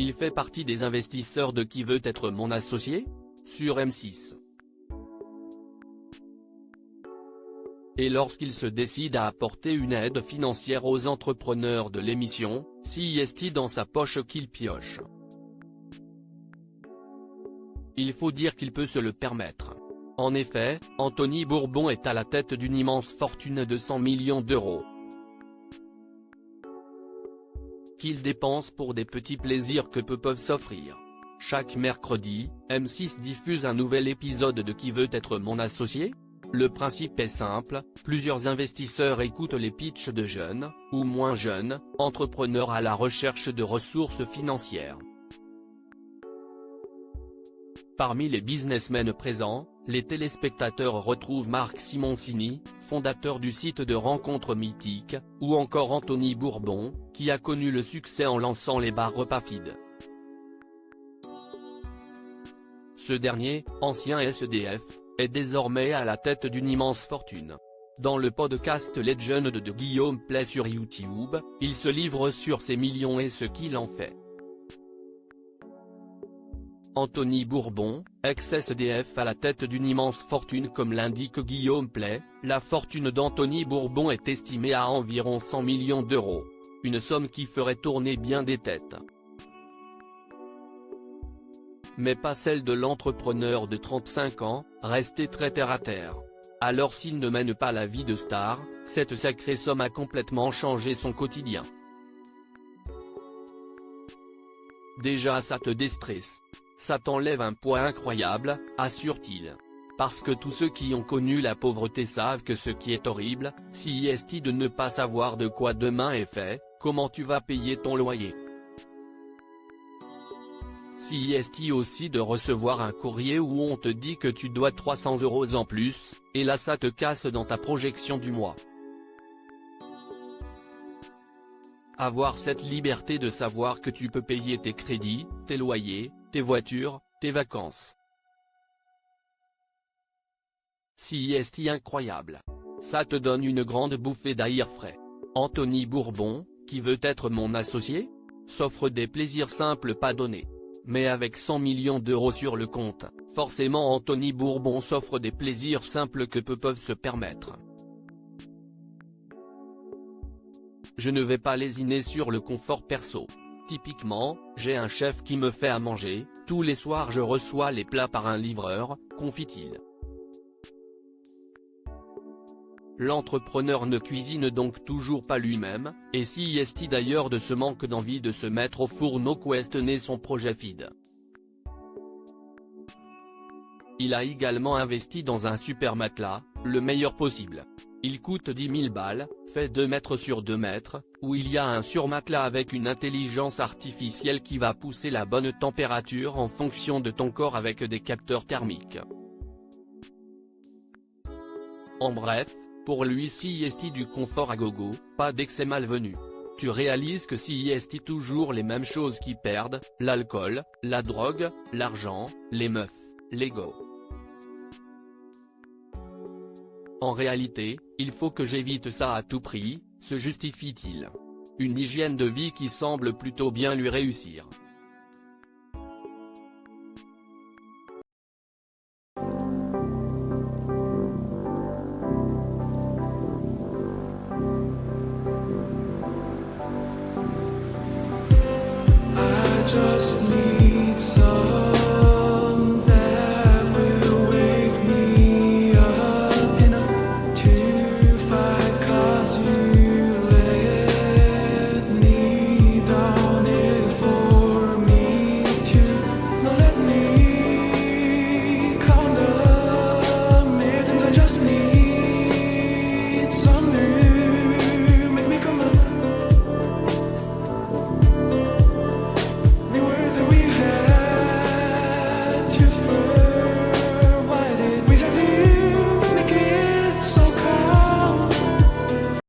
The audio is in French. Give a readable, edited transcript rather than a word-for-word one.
Il fait partie des investisseurs de Qui veut être mon associé ? Sur M6. Et lorsqu'il se décide à apporter une aide financière aux entrepreneurs de l'émission, c'est dans sa poche qu'il pioche. Il faut dire qu'il peut se le permettre. En effet, Anthony Bourbon est à la tête d'une immense fortune de 100 millions d'euros. Qu'il dépense pour des petits plaisirs que peu peuvent s'offrir. Chaque mercredi, M6 diffuse un nouvel épisode de Qui veut être mon associé ? Le principe est simple, plusieurs investisseurs écoutent les pitchs de jeunes, ou moins jeunes, entrepreneurs à la recherche de ressources financières. Parmi les businessmen présents, les téléspectateurs retrouvent Marc Simoncini, fondateur du site de rencontres mythiques, ou encore Anthony Bourbon, qui a connu le succès en lançant les bars Repas Feed. Ce dernier, ancien SDF, est désormais à la tête d'une immense fortune. Dans le podcast Legend de Guillaume Play sur YouTube, il se livre sur ses millions et ce qu'il en fait. Anthony Bourbon, ex-SDF à la tête d'une immense fortune comme l'indique Guillaume Play, la fortune d'Anthony Bourbon est estimée à environ 100 millions d'euros. Une somme qui ferait tourner bien des têtes. Mais pas celle de l'entrepreneur de 35 ans, resté très terre-à-terre. Alors s'il ne mène pas la vie de star, cette sacrée somme a complètement changé son quotidien. Déjà ça te déstresse. Ça t'enlève un poids incroyable, assure-t-il. Parce que tous ceux qui ont connu la pauvreté savent que ce qui est horrible, c'est de ne pas savoir de quoi demain est fait, comment tu vas payer ton loyer. C'est aussi de recevoir un courrier où on te dit que tu dois 300 € en plus, et là ça te casse dans ta projection du mois. Avoir cette liberté de savoir que tu peux payer tes crédits, tes loyers, tes voitures, tes vacances. C'est incroyable. Ça te donne une grande bouffée d'air frais. Anthony Bourbon, qui veut être mon associé ? S'offre des plaisirs simples pas donnés. Mais avec 100 millions d'euros sur le compte, forcément Anthony Bourbon s'offre des plaisirs simples que peu peuvent se permettre. Je ne vais pas lésiner sur le confort perso. Typiquement, j'ai un chef qui me fait à manger, tous les soirs je reçois les plats par un livreur, confie-t-il. L'entrepreneur ne cuisine donc toujours pas lui-même, et c'est d'ailleurs de ce manque d'envie de se mettre au fourneau qu'est né son projet Feed. Il a également investi dans un super matelas, le meilleur possible. Il coûte 10 000 balles, fait 2 mètres sur 2 mètres, où il y a un surmatelas avec une intelligence artificielle qui va pousser la bonne température en fonction de ton corps avec des capteurs thermiques. En bref, pour lui c'est du confort à gogo, pas d'excès malvenu. Tu réalises que c'est toujours les mêmes choses qui perdent, l'alcool, la drogue, l'argent, les meufs, l'ego. En réalité, il faut que j'évite ça à tout prix, se justifie-t-il. Une hygiène de vie qui semble plutôt bien lui réussir.